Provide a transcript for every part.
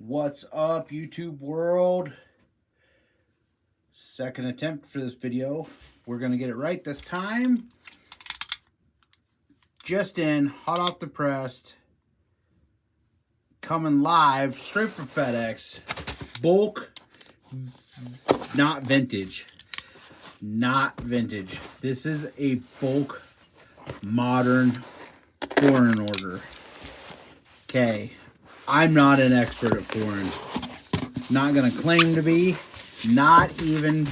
What's up, YouTube world? Second attempt for this video. We're gonna get it right this time. Just in, hot off the press, coming live straight from FedEx. Bulk, not vintage. Not vintage. This is a bulk modern foreign order. Okay, I'm not an expert at foreign. Not gonna claim to be. Not even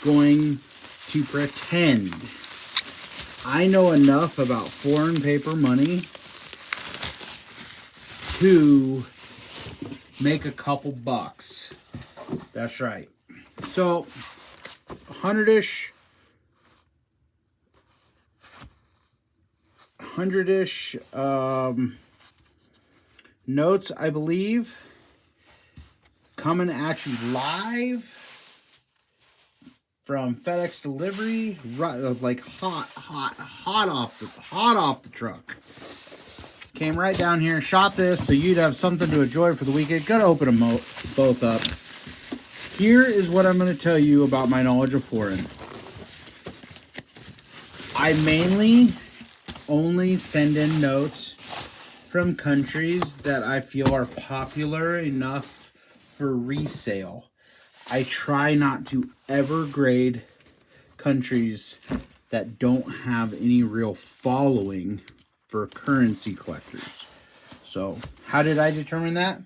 going to pretend. I know enough about foreign paper money to make a couple bucks. That's right. So, 100-ish notes, I believe, coming at you live from FedEx delivery, like hot off the truck. Came right down here, shot this so you'd have something to enjoy for the weekend. Gotta open them both up. Here is what I'm going to tell you about my knowledge of foreign. I mainly only send in notes from countries that I feel are popular enough for resale. I try not to ever grade countries that don't have any real following for currency collectors. So, how did I determine that?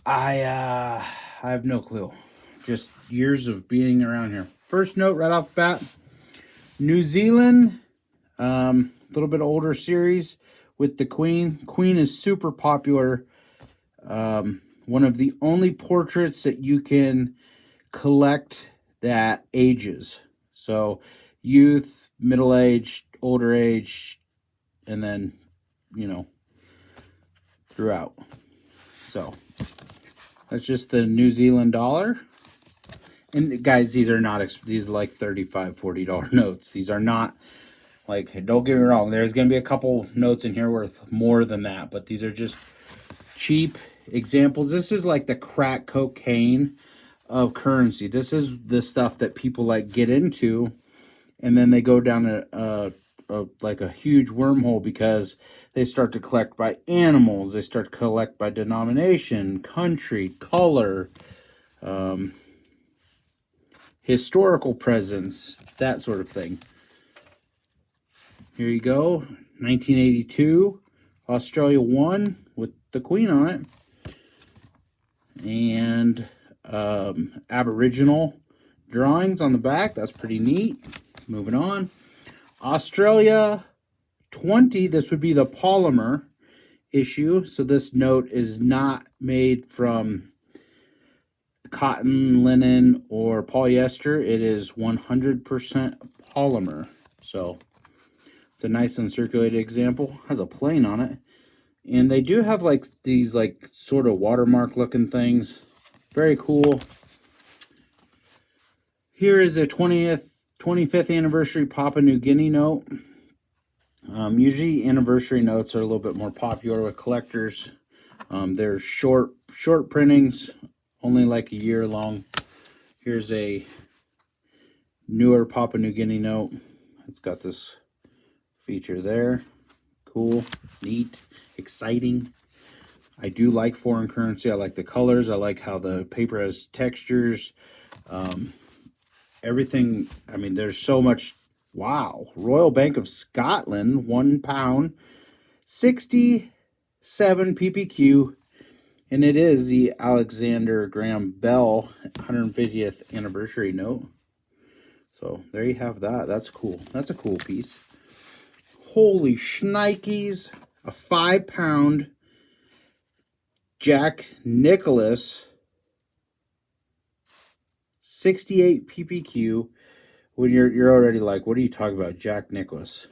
I have no clue. Just years of being around here. First note right off the bat, New Zealand, little bit older series with the Queen. Queen is super popular. One of the only portraits that you can collect that ages. So youth, middle age, older age, and then, you know, throughout. So that's just the New Zealand dollar. And guys, these are like $35, $40 notes. These are not like, don't get me wrong, there's going to be a couple notes in here worth more than that, but these are just cheap examples. This is like the crack cocaine of currency. This is the stuff that people like get into, and then they go down like a huge wormhole because they start to collect by animals. They start to collect by denomination, country, color, historical presence, that sort of thing. Here you go, 1982, Australia won with the Queen on it. And Aboriginal drawings on the back. That's pretty neat. Moving on. Australia 20. This would be the polymer issue. So this note is not made from cotton, linen, or polyester. It is 100% polymer. So it's a nice uncirculated example. Has a plane on it. And they do have like these like sort of watermark looking things. Very cool. Here is a 25th anniversary Papua New Guinea note. Usually anniversary notes are a little bit more popular with collectors. They're short printings, only like a year long. Here's a newer Papua New Guinea note. It's got this feature there. Cool, neat, exciting. I do like foreign currency. I like the colors. I like how the paper has textures. Everything, I mean, there's so much. Wow. Royal Bank of Scotland, £1, 67 ppq. And it is the Alexander Graham Bell 150th anniversary note. So there you have that. That's cool. That's a cool piece. Holy shnikes. A £5 Jack Nicholas 68 ppq. When you're already like, what are you talking about? Jack Nicklaus.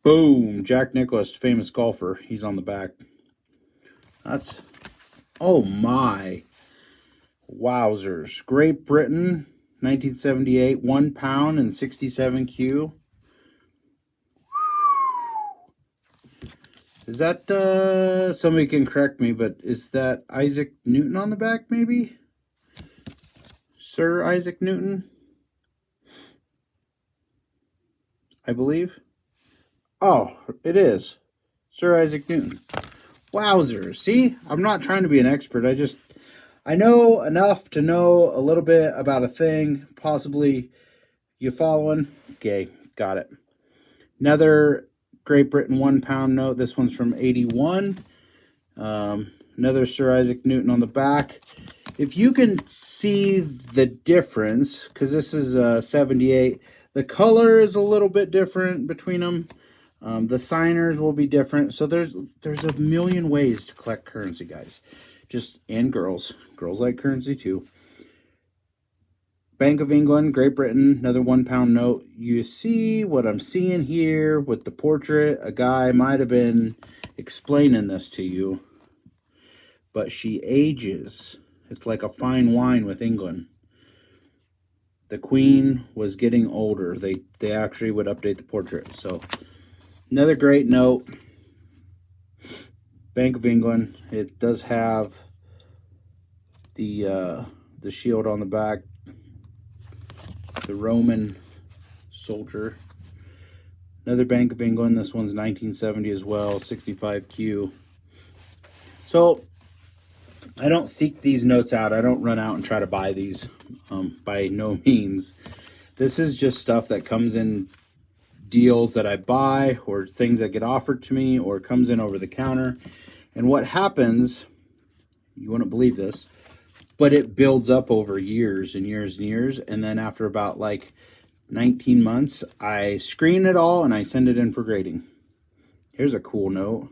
Boom. Jack Nicklaus, famous golfer. He's on the back. That's, oh my. Wowzers. Great Britain, 1978, £1 and 67Q. Is that, somebody can correct me, but is that Isaac Newton on the back, maybe? Sir Isaac Newton? I believe. Oh, it is. Sir Isaac Newton. Wowzers. See, I'm not trying to be an expert. I know enough to know a little bit about a thing. Possibly you following? Okay, got it. Another Great Britain £1 note. This one's from 81. Another Sir Isaac Newton on the back. If you can see the difference, because this is 78, the color is a little bit different between them. The signers will be different. So there's a million ways to collect currency, guys. And girls. Girls like currency too. Bank of England, Great Britain, another £1 note. You see what I'm seeing here with the portrait. A guy might have been explaining this to you. But she ages. It's like a fine wine with England. The Queen was getting older. They actually would update the portrait. So another great note. Bank of England. It does have the shield on the back. The Roman soldier. Another Bank of England. This one's 1970 as well. 65Q. So I don't seek these notes out. I don't run out and try to buy these by no means. This is just stuff that comes in deals that I buy or things that get offered to me or comes in over the counter. And what happens, you wouldn't believe this, but it builds up over years and years and years. And then after about like 19 months, I screen it all and I send it in for grading. Here's a cool note.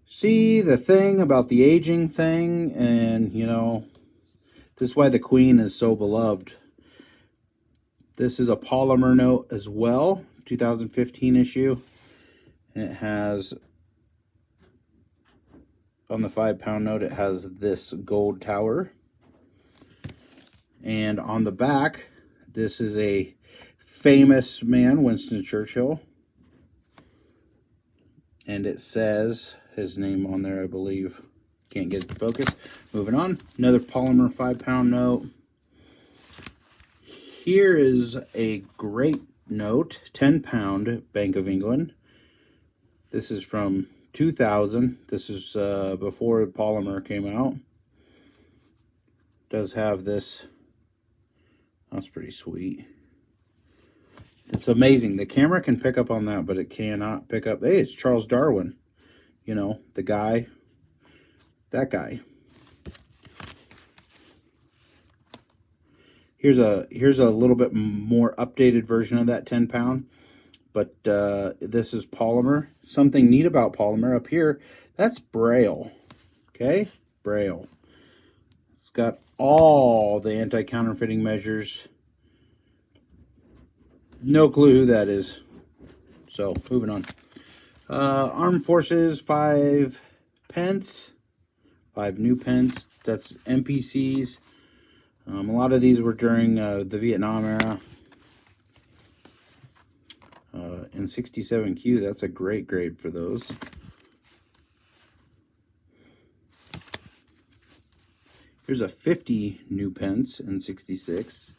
See the thing about the aging thing, and you know, this is why the Queen is so beloved. This is a polymer note as well, 2015 issue. And it has, on the £5 note, it has this gold tower. And on the back, this is a famous man, Winston Churchill. And it says his name on there, I believe. Can't get it to focus. Moving on. Another polymer £5 note. Here is a great note. £10 Bank of England. This is from 2000. This is before polymer came out. Does have this. That's pretty sweet. It's amazing. The camera can pick up on that, but it cannot pick up. Hey, it's Charles Darwin. You know, the guy. That guy. Here's a little bit more updated version of that £10. But this is polymer. Something neat about polymer up here, that's Braille. Okay? Braille. It's got all the anti-counterfeiting measures. No clue who that is. So, moving on. Armed Forces, 5 pence. 5 new pence. That's NPCs. A lot of these were during the Vietnam era. In 67Q, that's a great grade for those. Here's a 50 new pence in 66.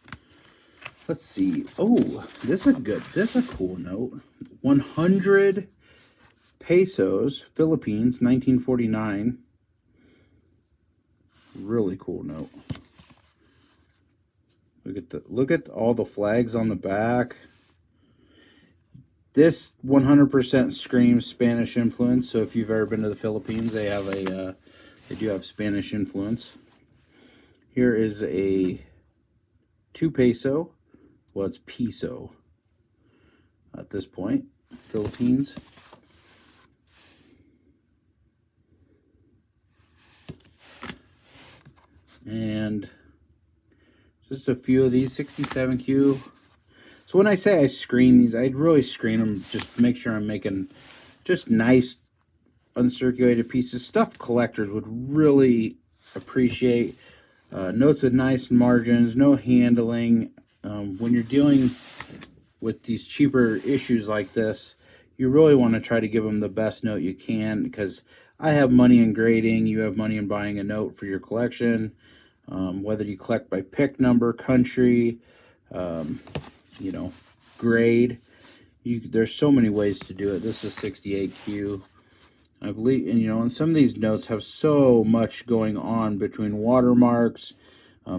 Let's see. Oh, this is good. This is a cool note. 100 pesos, Philippines, 1949. Really cool note. Look at all the flags on the back. This 100% screams Spanish influence. So if you've ever been to the Philippines, they have they do have Spanish influence. Here is a 2 peso. Well, it's peso at this point. Philippines. And just a few of these 67Q. So when I say I screen these, I'd really screen them just to make sure I'm making just nice uncirculated pieces. Stuff collectors would really appreciate. Notes with nice margins, no handling. When you're dealing with these cheaper issues like this, you really want to try to give them the best note you can, because I have money in grading, you have money in buying a note for your collection. Whether you collect by pick number, country, you know, grade, there's so many ways to do it. This is 68Q. I believe, and you know, and some of these notes have so much going on between watermarks,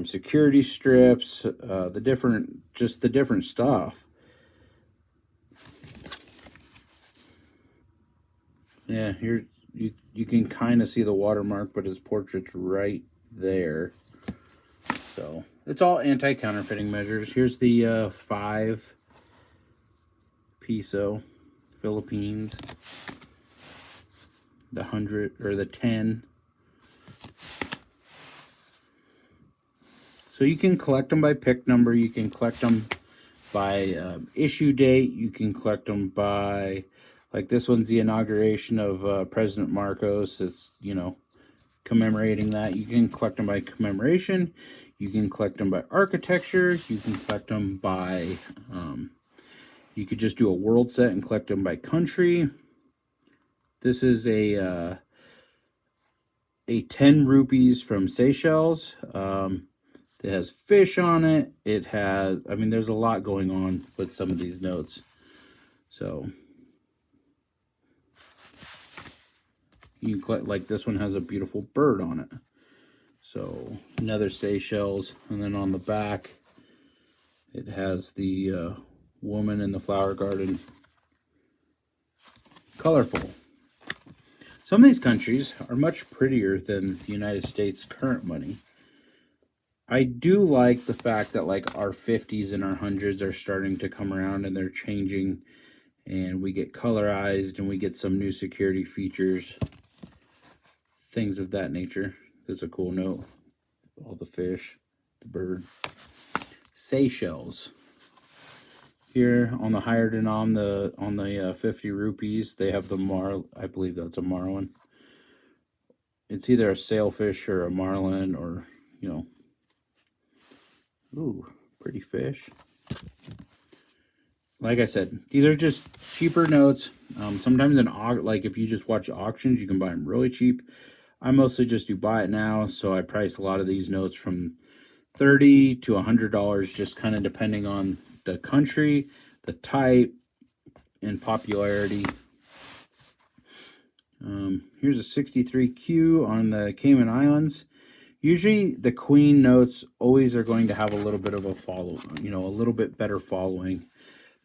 security strips, the different stuff. Yeah, here you can kind of see the watermark, but his portrait's right there. So it's all anti-counterfeiting measures. Here's the 5 peso, Philippines. The 100 or the 10. So you can collect them by pick number. You can collect them by issue date. You can collect them by, like this one's the inauguration of President Marcos. It's, you know, commemorating that. You can collect them by commemoration. You can collect them by architecture. You can collect them by, you could just do a world set and collect them by country. This is a 10 rupees from Seychelles. It has fish on it. It has, I mean, there's a lot going on with some of these notes. So you can collect, like this one has a beautiful bird on it. So another Seychelles. And then on the back, it has the woman in the flower garden. Colorful. Some of these countries are much prettier than the United States current money. I do like the fact that like our 50s and our 100s are starting to come around and they're changing, and we get colorized and we get some new security features, things of that nature. That's a cool note. All the fish, the bird. Seychelles. Here on the higher denom, on the 50 rupees, they have the I believe that's a marlin. It's either a sailfish or a marlin, or, you know. Ooh, pretty fish. Like I said, these are just cheaper notes. Sometimes like if you just watch auctions, you can buy them really cheap. I mostly just do buy it now, so I price a lot of these notes from $30 to $100, just kind of depending on the country, the type, and popularity. Here's a 63Q on the Cayman Islands. Usually the Queen notes always are going to have a little bit of a a little bit better following.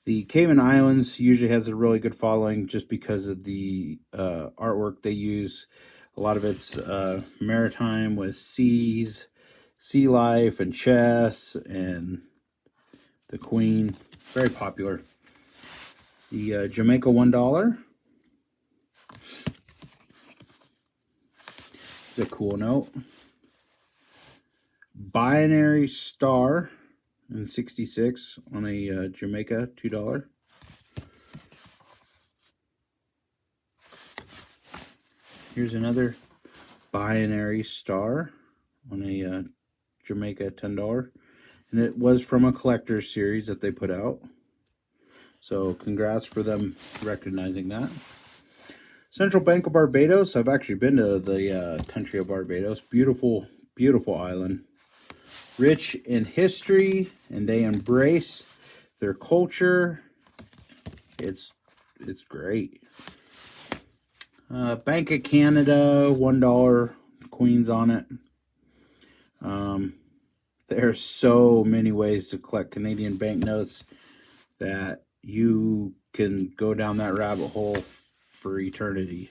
The Cayman Islands usually has a really good following just because of the artwork they use. A lot of it's maritime with seas, sea life, and chess, and the Queen. Very popular. The Jamaica $1. It's a cool note. Binary star in 66 on a Jamaica $2. Here's another binary star on a Jamaica $10. And it was from a collector's series that they put out. So congrats for them recognizing that. Central Bank of Barbados. I've actually been to the country of Barbados. Beautiful, beautiful island. Rich in history, and they embrace their culture. It's great. Bank of Canada, $1, Queens on it. There are so many ways to collect Canadian banknotes that you can go down that rabbit hole for eternity.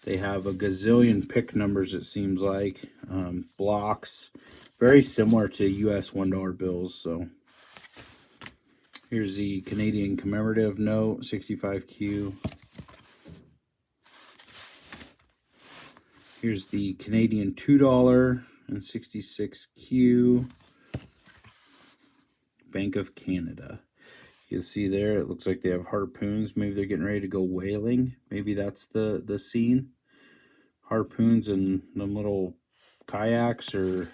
They have a gazillion pick numbers, it seems like, blocks, very similar to US $1 bills. So here's the Canadian commemorative note, 65Q. Here's the Canadian $2 and 66Q. Bank of Canada. You can see there, it looks like they have harpoons. Maybe they're getting ready to go whaling. Maybe that's the scene. Harpoons and them little kayaks, or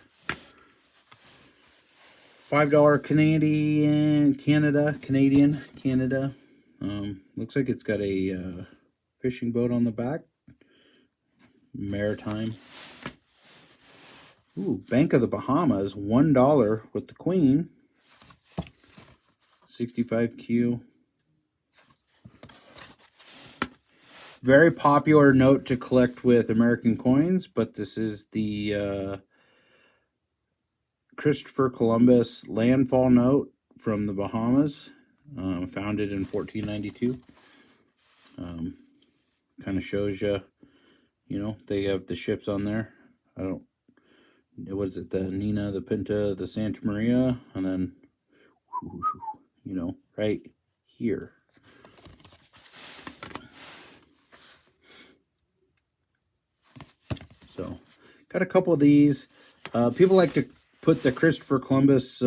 $5 Canadian, Canada. Looks like it's got a fishing boat on the back. Maritime. Ooh, Bank of the Bahamas, $1 with the Queen. 65Q. Very popular note to collect with American coins, but this is the Christopher Columbus landfall note from the Bahamas, founded in 1492. Kind of shows you, you know, they have the ships on there. What is it, the Nina, the Pinta, the Santa Maria, and then, you know, right here. So, got a couple of these. People like to put the Christopher Columbus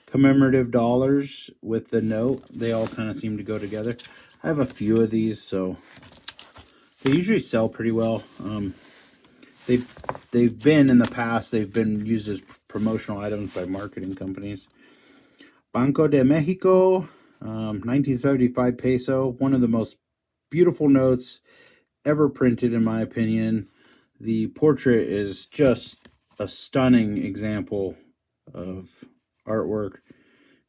commemorative dollars with the note. They all kind of seem to go together. I have a few of these, so they usually sell pretty well. They've been in the past. They've been used as promotional items by marketing companies. Banco de Mexico, 1975 peso. One of the most beautiful notes ever printed, in my opinion. The portrait is just a stunning example of artwork.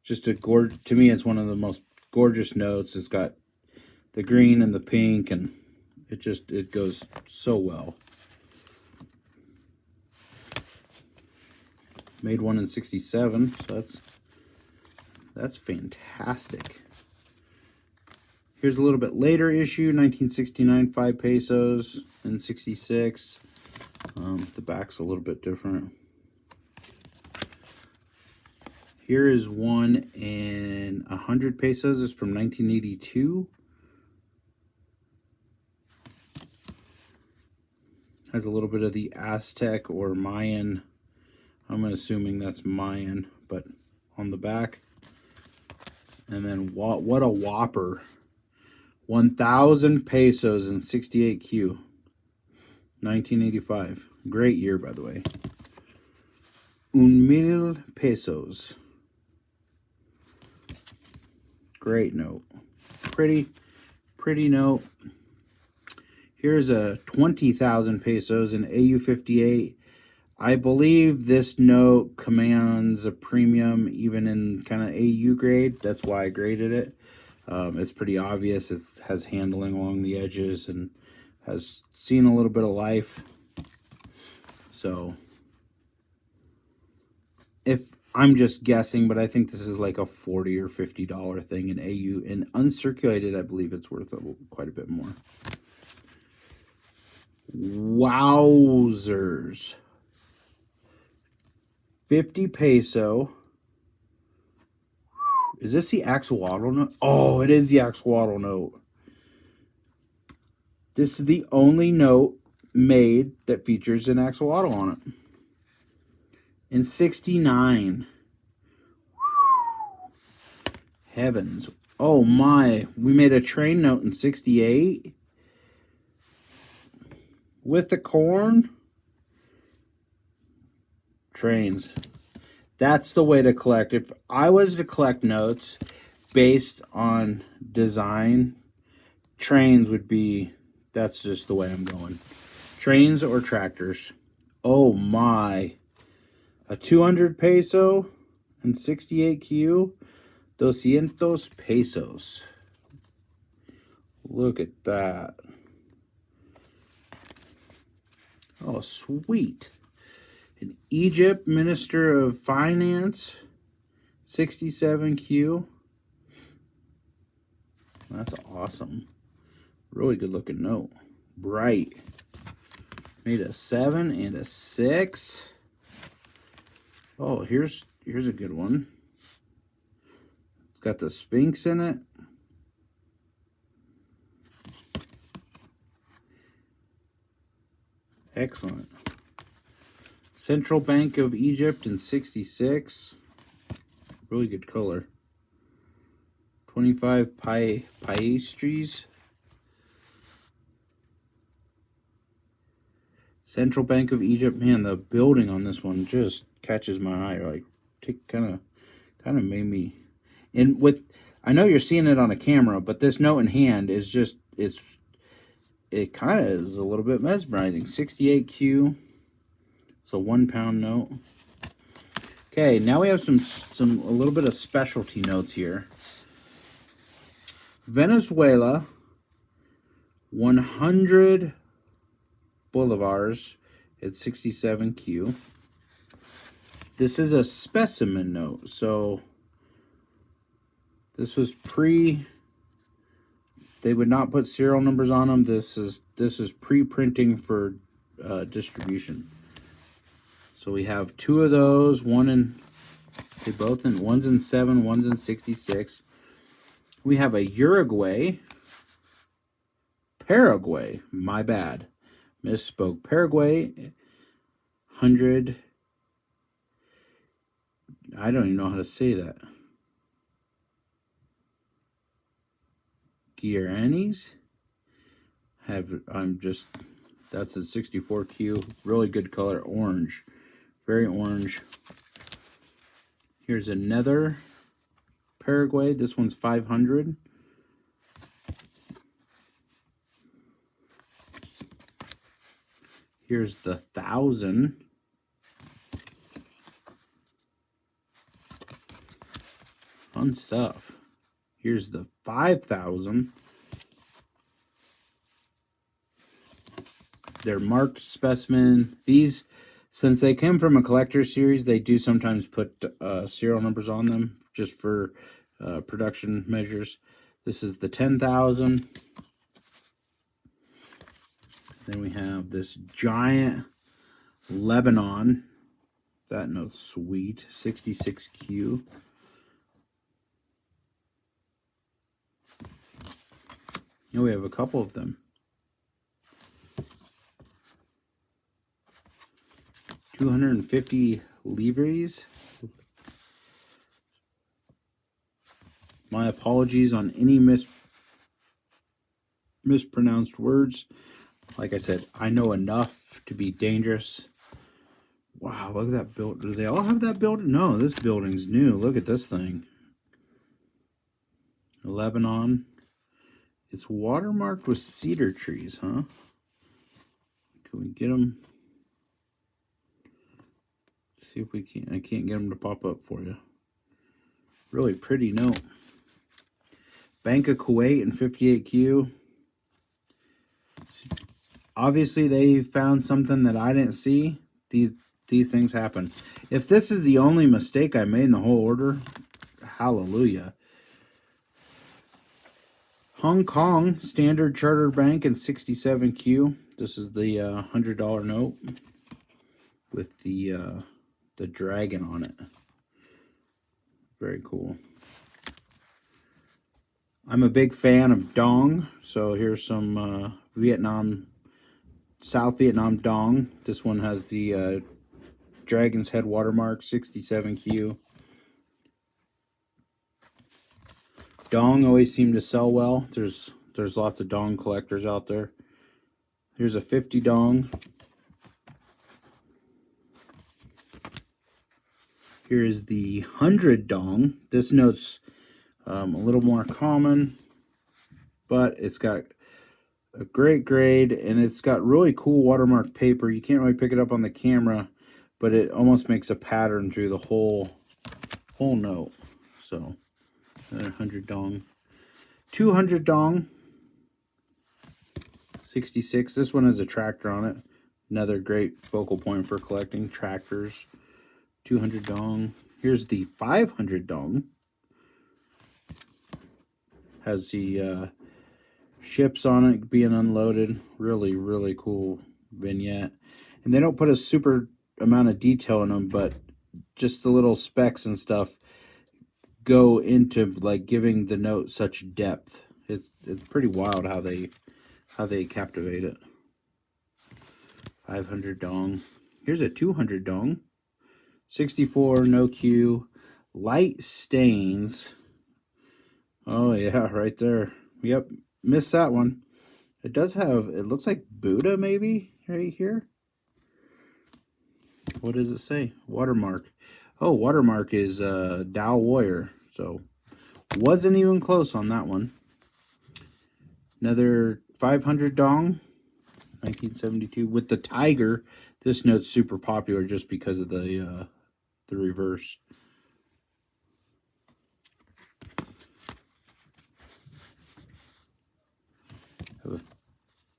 Just to me, it's one of the most gorgeous notes. It's got the green and the pink, and it goes so well. Made one in 67, so that's fantastic. Here's a little bit later issue, 1969, 5 pesos, and 66. The back's a little bit different. Here is one in 100 pesos. It's from 1982. Has a little bit of the Aztec or Mayan. I'm assuming that's Mayan, but on the back. And then what a whopper. 1,000 pesos in 68Q. 1985. Great year, by the way. 1,000 pesos. Great note. Pretty note. Here's a 20,000 pesos in AU58. I believe this note commands a premium even in kind of AU grade. That's why I graded it. It's pretty obvious. It has handling along the edges and has seen a little bit of life. So, if I'm just guessing, but I think this is like a $40 or $50 thing in AU. And uncirculated, I believe it's worth quite a bit more. Wowzers. 50 peso. Is this the axolotl note? Oh, it is the axolotl note. This is the only note made that features an axolotl on it. In 69. Heavens. Oh my. We made a train note in 68. With the corn. Trains. That's the way to collect. If I was to collect notes based on design, trains would be, that's just the way I'm going. Trains or tractors. Oh my. A 200 peso and 68Q. 200 pesos. Look at that. Oh, sweet. An Egypt Minister of Finance, 67Q. That's awesome. Really good looking note. Bright. Made a 7 and a 6. Oh, here's a good one. It's got the Sphinx in it. Excellent. Central Bank of Egypt in 66. Really good color. 25 piastres. Central Bank of Egypt. Man, the building on this one just catches my eye. Like, kind of made me. And with, I know you're seeing it on a camera, but this note in hand is just, it kind of is a little bit mesmerizing. 68Q. It's a £1 note. Okay, now we have a little bit of specialty notes here. Venezuela, 100 bolivars at 67Q. This is a specimen note, so this was they would not put serial numbers on them. This is pre-printing for distribution. So we have two of those, one's in 7, one's in 66. We have a Paraguay, my bad. Misspoke. Paraguay, 100. I don't even know how to say that. Guaranis. That's a 64Q. Really good color. Orange. Very orange. Here's another Paraguay. This one's 500. Here's the 1,000. Fun stuff. Here's the 5,000. They're marked specimen. These, since they came from a collector series, they do sometimes put serial numbers on them just for production measures. This is the 10,000. Then we have this giant Lebanon. That note's sweet. 66Q. Here we have a couple of them. 250 livres. My apologies on any mispronounced words. Like I said, I know enough to be dangerous. Wow, look at that build. Do they all have that building? No, this building's new. Look at this thing. Lebanon. It's watermarked with cedar trees, huh? Can we get them? See if we can. I can't get them to pop up for you. Really pretty note. Bank of Kuwait and 58Q. Obviously, they found something that I didn't see. These things happen. If this is the only mistake I made in the whole order, hallelujah. Hong Kong Standard Chartered Bank and 67Q. This is the $100 note with the dragon on it. Very cool. I'm a big fan of dong, so here's some South Vietnam dong. This one has the dragon's head watermark, 67Q. Dong always seem to sell well. There's lots of dong collectors out there. Here's a 50 dong. Here's the 100 dong. This note's a little more common, but it's got a great grade, and it's got really cool watermark paper. You can't really pick it up on the camera, but it almost makes a pattern through the whole note. So 100 dong. 200 dong. 66. This one has a tractor on it. Another great focal point for collecting tractors. 200 dong. Here's the 500 dong. Has the ships on it being unloaded. Really, really cool vignette. And they don't put a super amount of detail in them, but just the little specks and stuff go into like giving the note such depth. It's pretty wild how they captivate it. 500 dong. Here's a 200 dong. 64, no Q. Light stains. Oh yeah, right there. Yep, missed that one. It does have, it looks like Buddha maybe right here. What does it say? Watermark. Oh, watermark is Dow Warrior. So Wasn't even close on that one. Another 500 dong, 1972 with the tiger. This note's super popular just because of the reverse.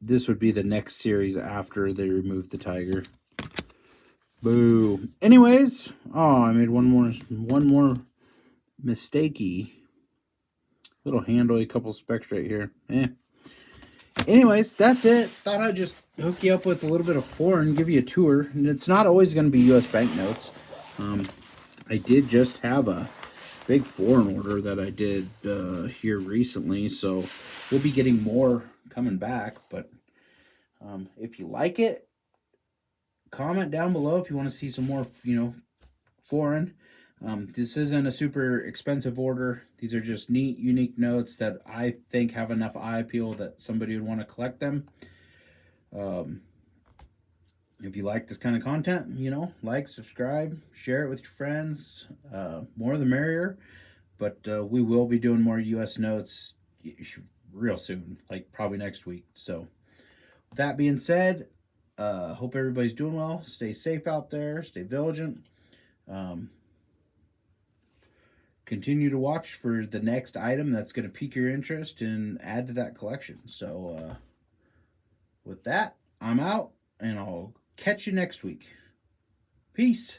This would be the next series after they removed the tiger. Boo. Anyways, oh, I made one more mistakey. Little handle, a couple specks right here. Anyways, that's it. Thought I'd just hook you up with a little bit of foreign, give you a tour. And it's not always going to be U.S. banknotes. I did just have a big foreign order that I did here recently, so we'll be getting more coming back. But if you like it, comment down below if you want to see some more, foreign. This isn't a super expensive order. These are just neat, unique notes that I think have enough eye appeal that somebody would want to collect them. If you like this kind of content, like, subscribe, share it with your friends. More the merrier. But we will be doing more U.S. notes real soon, like probably next week. So with that being said, hope everybody's doing well. Stay safe out there. Stay vigilant. Continue to watch for the next item that's going to pique your interest and add to that collection. So with that, I'm out, and I'll catch you next week. Peace.